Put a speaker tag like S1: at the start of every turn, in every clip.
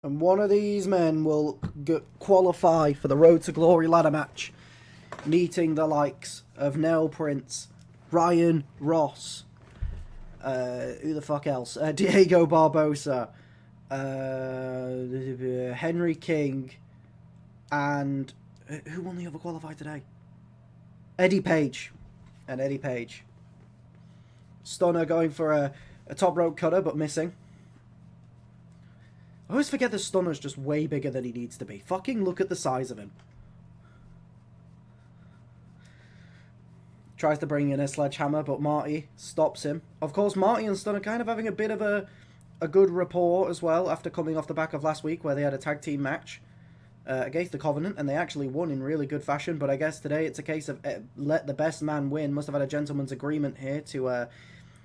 S1: And one of these men will qualify for the Road to Glory ladder match, meeting the likes of Nell Prince, Ryan Ross, who the fuck else? Diego Barbosa, Henry King, and who won the other qualifier today? Eddie Page. Stunna going for a top rope cutter, but missing. I always forget that Stunner's just way bigger than he needs to be. Fucking look at the size of him. Tries to bring in a sledgehammer, but Marty stops him. Of course, Marty and Stunner kind of having a bit of a good rapport as well after coming off the back of last week where they had a tag team match against the Covenant, and they actually won in really good fashion. But I guess today it's a case of let the best man win. Must have had a gentleman's agreement here to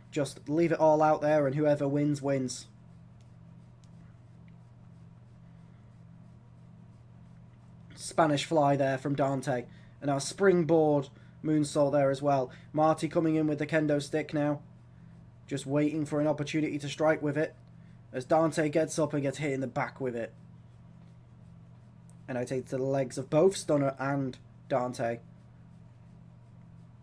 S1: just leave it all out there, and whoever wins, wins. Spanish fly there from Dante. And our springboard moonsault there as well. Marty coming in with the kendo stick now. Just waiting for an opportunity to strike with it. As Dante gets up and gets hit in the back with it. And I take to the legs of both Stunner and Dante.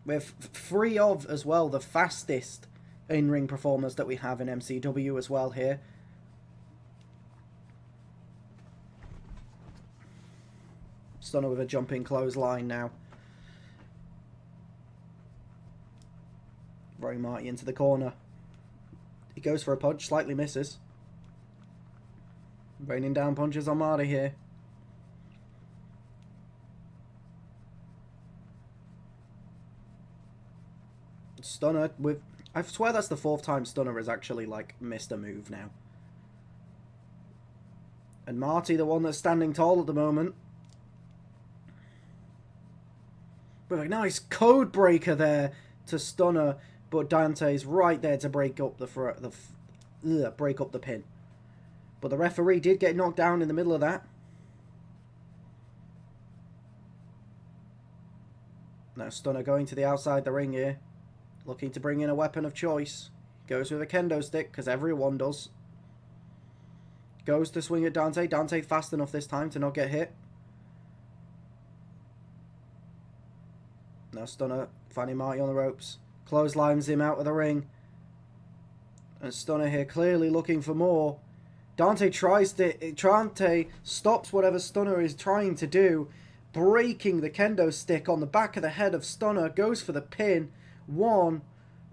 S1: With three of, as well, the fastest in-ring performers that we have in MCW as well here. Stunner with a jumping clothesline now. Throwing Marty into the corner. He goes for a punch, slightly misses. Raining down punches on Marty here. Stunner with... I swear that's the fourth time Stunner has actually, like, missed a move now. And Marty, the one that's standing tall at the moment. With a nice code breaker there to Stunner, but Dante's right there to break up break up the pin. But the referee did get knocked down in the middle of that. Now Stunner going to the outside the ring here, looking to bring in a weapon of choice. Goes with a kendo stick, because everyone does. Goes to swing at Dante. Dante fast enough this time to not get hit. Now Stunner finding Marty on the ropes. Clotheslines him out of the ring. And Stunner here clearly looking for more. Dante stops whatever Stunner is trying to do. Breaking the kendo stick on the back of the head of Stunner. Goes for the pin. One.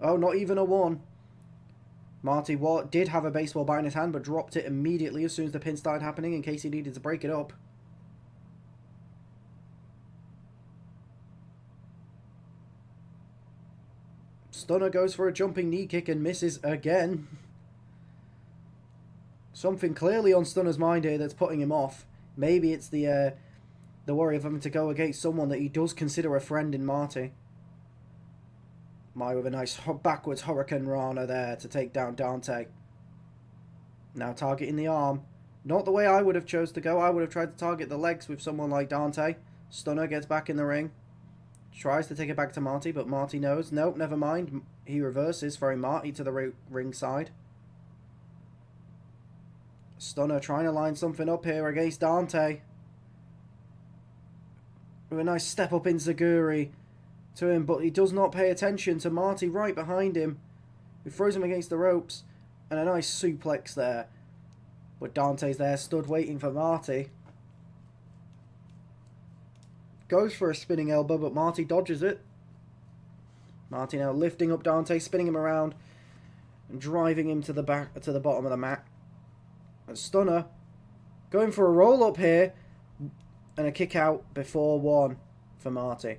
S1: Oh, not even a one. Marty did have a baseball bat in his hand, but dropped it immediately as soon as the pin started happening in case he needed to break it up. Stunner goes for a jumping knee kick and misses again. Something clearly on Stunner's mind here that's putting him off. Maybe it's the worry of having to go against someone that he does consider a friend in Marty. Marty with a nice backwards Hurricane Rana there to take down Dante. Now targeting the arm. Not the way I would have chose to go. I would have tried to target the legs with someone like Dante. Stunner gets back in the ring. Tries to take it back to Marty, but Marty knows. Nope, never mind. He reverses, throwing Marty to the ring side. Stunner trying to line something up here against Dante. With a nice step up enziguri to him, but he does not pay attention to Marty right behind him, who throws him against the ropes. And a nice suplex there. But Dante's there, stood waiting for Marty. Goes for a spinning elbow, but Marty dodges it. Marty now lifting up Dante, spinning him around, and driving him to the bottom of the mat. And Stunner going for a roll up here, and a kick out before one for Marty.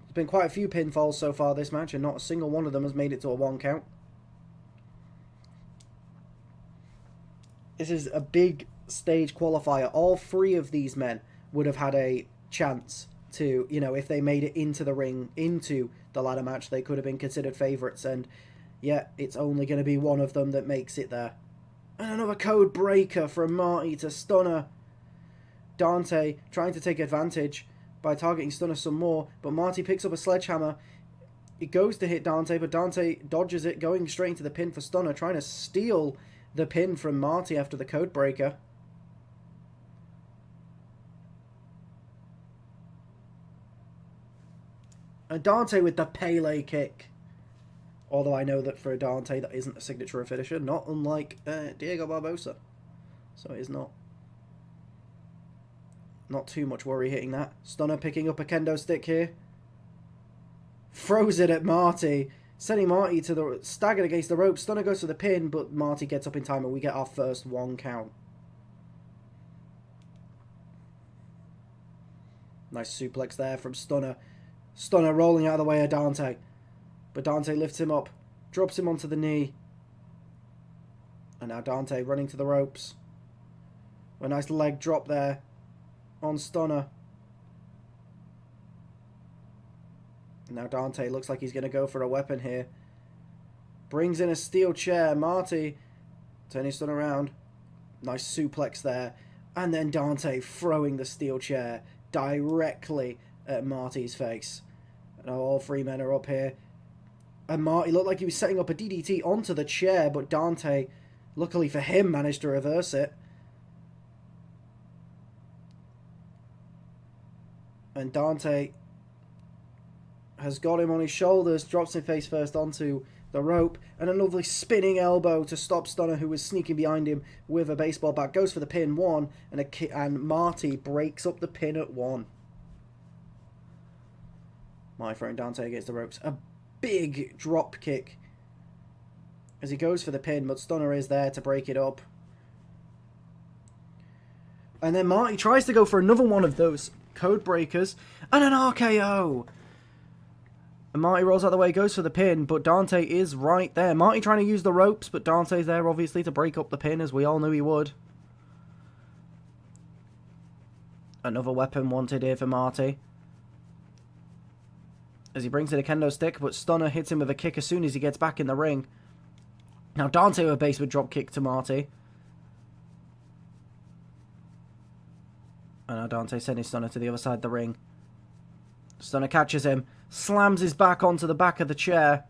S1: There's been quite a few pinfalls so far this match, and not a single one of them has made it to a 1 count. This is a big stage qualifier. All three of these men would have had a chance to, you know, if they made it into the ring, into the ladder match, they could have been considered favourites. And yeah, it's only going to be one of them that makes it there. And another code breaker from Marty to Stunner. Dante trying to take advantage by targeting Stunner some more, but Marty picks up a sledgehammer. He goes to hit Dante, but Dante dodges it, going straight into the pin for Stunner, trying to steal the pin from Marty after the code breaker. And Dante with the Pele kick. Although I know that for Dante that isn't a signature finisher, not unlike Diego Barbosa. So it is not. Not too much worry hitting that. Stunna picking up a kendo stick here. Throws it at Marty. Sending Marty to the staggered against the rope. Stunna goes for the pin, but Marty gets up in time and we get our first 1 count. Nice suplex there from Stunna. Stunna rolling out of the way of Dante. But Dante lifts him up. Drops him onto the knee. And now Dante running to the ropes. A nice leg drop there on Stunna. Now Dante looks like he's going to go for a weapon here. Brings in a steel chair. Marty turning Stunna around. Nice suplex there. And then Dante throwing the steel chair directly at Marty's face. Now all 3 men are up here. And Marty looked like he was setting up a DDT onto the chair, but Dante, luckily for him, managed to reverse it. And Dante has got him on his shoulders, drops him face first onto the rope, and a lovely spinning elbow to stop Stunna, who was sneaking behind him with a baseball bat. Goes for the pin, 1, and Marty breaks up the pin at 1. My friend Dante against the ropes. A big drop kick as he goes for the pin, but Stunna is there to break it up. And then Marty tries to go for another one of those code breakers, and an RKO. And Marty rolls out of the way, goes for the pin, but Dante is right there. Marty trying to use the ropes, but Dante's there, obviously, to break up the pin, as we all knew he would. Another weapon wanted here for Marty. As he brings in a kendo stick, but Stunna hits him with a kick as soon as he gets back in the ring. Now Dante with a basement drop kick to Marty. And now Dante sending Stunna to the other side of the ring. Stunna catches him, slams his back onto the back of the chair.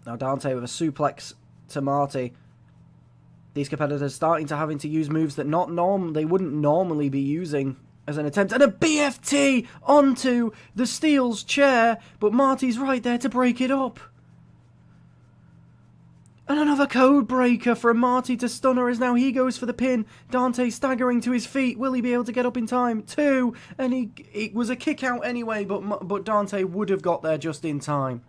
S1: Now Dante with a suplex to Marty. These competitors starting to having to use moves that they wouldn't normally be using as an attempt. And a BFT onto the Steel's chair, but Marty's right there to break it up. And another code breaker from Marty to Stunna as now he goes for the pin. Dante staggering to his feet. Will he be able to get up in time? 2. And it was a kick out anyway, but Dante would have got there just in time.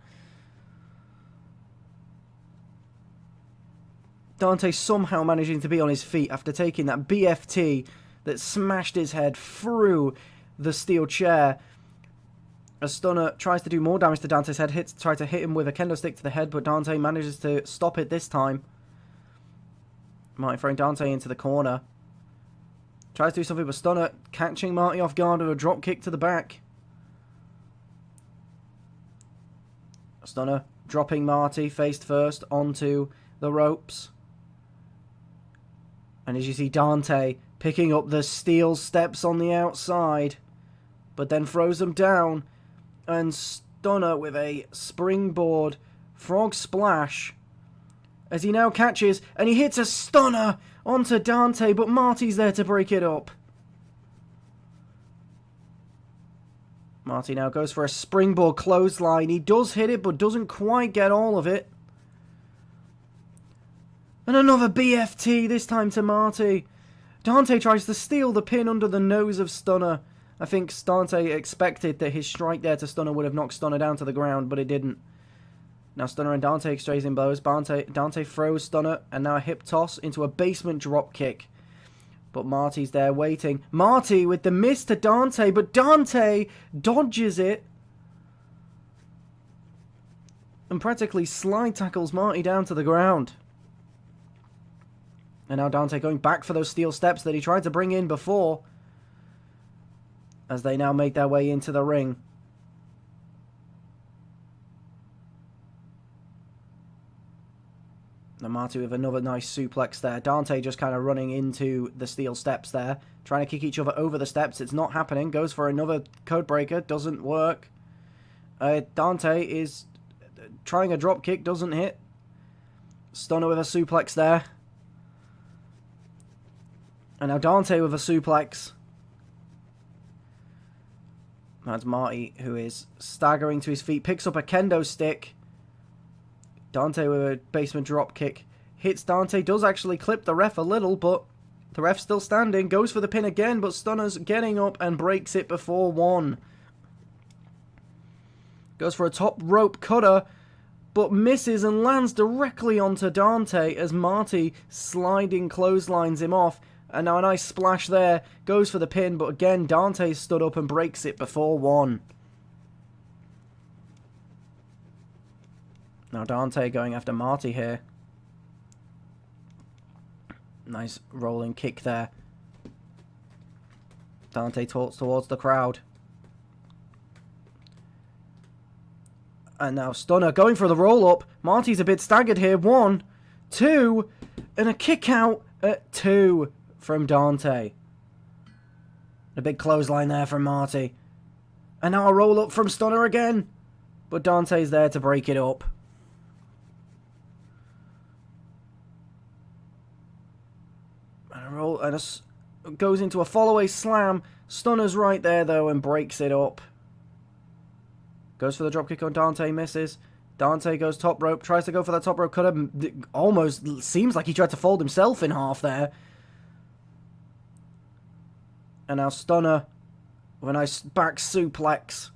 S1: Dante somehow managing to be on his feet after taking that BFT that smashed his head through the steel chair. As Stunna tries to do more damage to Dante's head, tries to hit him with a kendo stick to the head, but Dante manages to stop it this time. Marty throwing Dante into the corner. Tries to do something, but Stunna catching Marty off guard with a drop kick to the back. Stunna dropping Marty face first onto the ropes. And as you see, Dante picking up the steel steps on the outside, but then throws them down. And Stunna with a springboard frog splash as he now catches, and he hits a Stunner onto Dante, but Marty's there to break it up. Marty now goes for a springboard clothesline. He does hit it, but doesn't quite get all of it. And another BFT, this time to Marty. Dante tries to steal the pin under the nose of Stunna. I think Dante expected that his strike there to Stunna would have knocked Stunna down to the ground, but it didn't. Now Stunna and Dante exchanging blows. Dante throws Stunna, and now a hip toss into a basement drop kick. But Marty's there waiting. Marty with the miss to Dante, but Dante dodges it. And practically slide tackles Marty down to the ground. And now Dante going back for those steel steps that he tried to bring in before. As they now make their way into the ring. Now Marty with another nice suplex there. Dante just kind of running into the steel steps there. Trying to kick each other over the steps. It's not happening. Goes for another code breaker. Doesn't work. Dante is trying a drop kick. Doesn't hit. Stunna with a suplex there. And now Dante with a suplex. That's Marty, who is staggering to his feet. Picks up a kendo stick. Dante with a basement drop kick. Hits Dante. Does actually clip the ref a little, but the ref's still standing. Goes for the pin again, but Stunna's getting up and breaks it before 1. Goes for a top rope cutter, but misses and lands directly onto Dante as Marty sliding clotheslines him off. And now a nice splash there. Goes for the pin, but again, Dante stood up and breaks it before 1. Now Dante going after Marty here. Nice rolling kick there. Dante talks towards the crowd. And now Stunna going for the roll-up. Marty's a bit staggered here. 1, 2, and a kick out at 2 from Dante. A big clothesline there from Marty. And now a roll-up from Stunna again. But Dante's there to break it up. And goes into a follow-away slam. Stunna's right there, though, and breaks it up. Goes for the dropkick on Dante, misses. Dante goes top rope, tries to go for that top rope cutter. Almost seems like he tried to fold himself in half there. And now Stunna with a nice back suplex.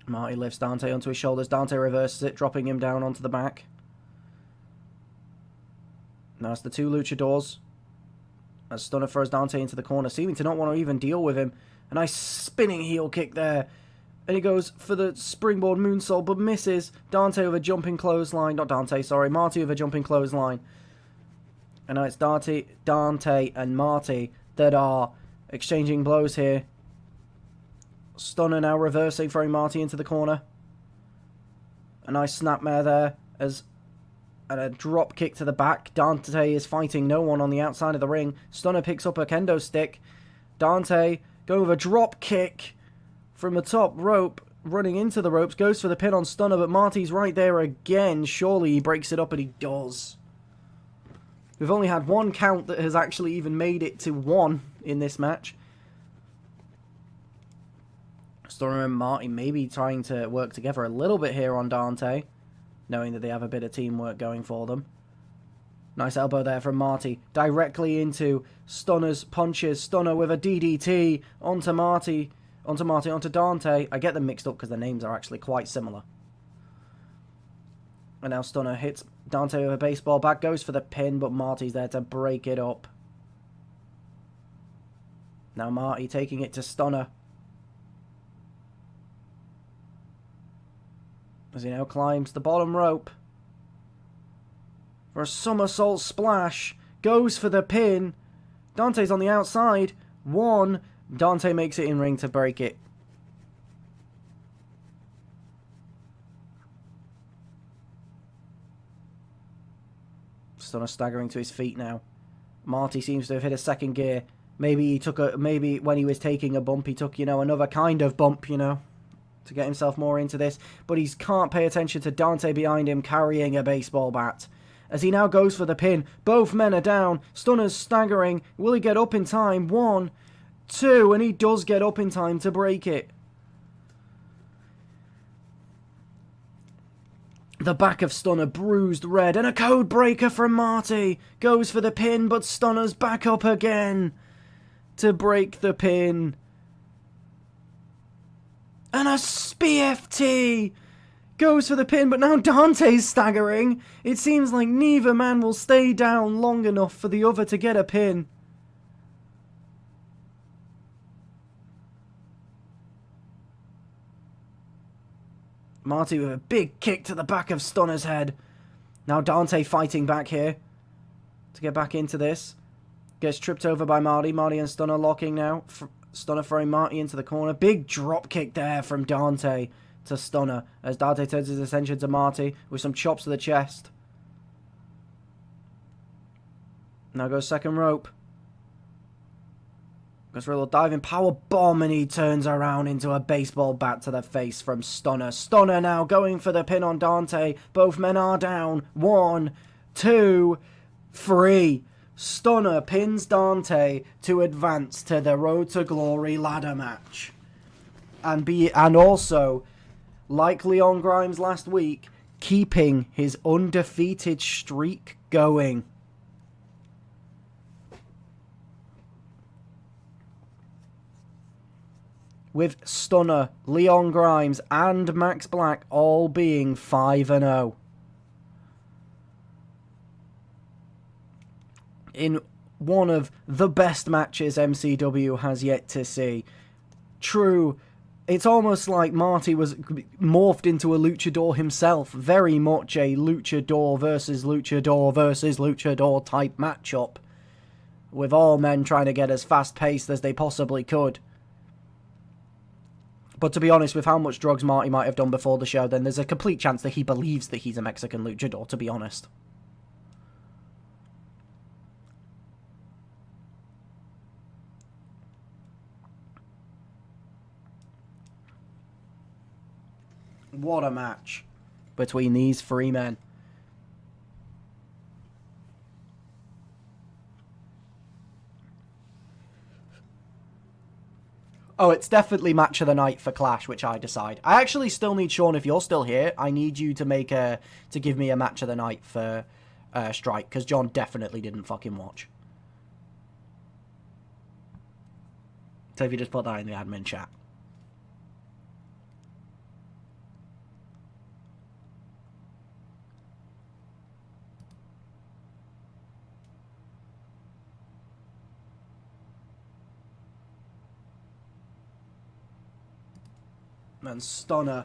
S1: Marty lifts Dante onto his shoulders. Dante reverses it, dropping him down onto the back. Now it's the 2 luchadors. As Stunna throws Dante into the corner, seeming to not want to even deal with him. A nice spinning heel kick there. And he goes for the springboard moonsault, but misses. Dante with a jumping clothesline. Not Dante, sorry. Marty with a jumping clothesline. And now it's Dante and Marty that are exchanging blows here. Stunna now reversing, throwing Marty into the corner. A nice snapmare there. And a drop kick to the back. Dante is fighting no one on the outside of the ring. Stunna picks up a kendo stick. Dante going with a drop kick from the top rope. Running into the ropes. Goes for the pin on Stunna, but Marty's right there again. Surely he breaks it up, and he does. We've only had 1 count that has actually even made it to 1 in this match. Stunna and Marty maybe trying to work together a little bit here on Dante, knowing that they have a bit of teamwork going for them. Nice elbow there from Marty, directly into Stunna's punches. Stunna with a DDT onto Dante. I get them mixed up because their names are actually quite similar. And now Stunna hits Dante with a baseball bat, goes for the pin, but Marty's there to break it up. Now Marty taking it to Stunna. As he now climbs the bottom rope for a somersault splash. Goes for the pin. Dante's on the outside. 1. Dante makes it in ring to break it. Stunna staggering to his feet now. Marty seems to have hit a second gear. Maybe when he was taking a bump, he took, another kind of bump, to get himself more into this, but he can't pay attention to Dante behind him carrying a baseball bat. As he now goes for the pin, both men are down. Stunna's staggering. Will he get up in time? 1, 2, and he does get up in time to break it. The back of Stunna bruised red, and a code breaker from Marty. Goes for the pin, but Stunna's back up again to break the pin. And a SPFT! Goes for the pin, but now Dante's staggering. It seems like neither man will stay down long enough for the other to get a pin. Marty with a big kick to the back of Stunna's head. Now Dante fighting back here to get back into this. Gets tripped over by Marty. Marty and Stunna locking now. Stunna throwing Marty into the corner. Big drop kick there from Dante to Stunna as Dante turns his attention to Marty with some chops to the chest. Now goes second rope. Goes for a little diving power bomb, and he turns around into a baseball bat to the face from Stunna. Stunna now going for the pin on Dante. Both men are down. 1, 2, 3. Stunna pins Dante to advance to the Road to Glory ladder match. And also, like Leon Grimes last week, keeping his undefeated streak going. With Stunna, Leon Grimes, and Max Black all being 5-0. In one of the best matches MCW has yet to see. True, it's almost like Marty was morphed into a luchador himself. Very much a luchador versus luchador versus luchador type matchup. With all men trying to get as fast-paced as they possibly could. But to be honest, with how much drugs Marty might have done before the show, then there's a complete chance that he believes that he's a Mexican luchador, to be honest. What a match between these three men. Oh, it's definitely match of the night for Clash, which I decide. I actually still need, Sean, if you're still here, I need you to give me a match of the night for Strike, because John definitely didn't fucking watch. So if you just put that in the admin chat. And Stunna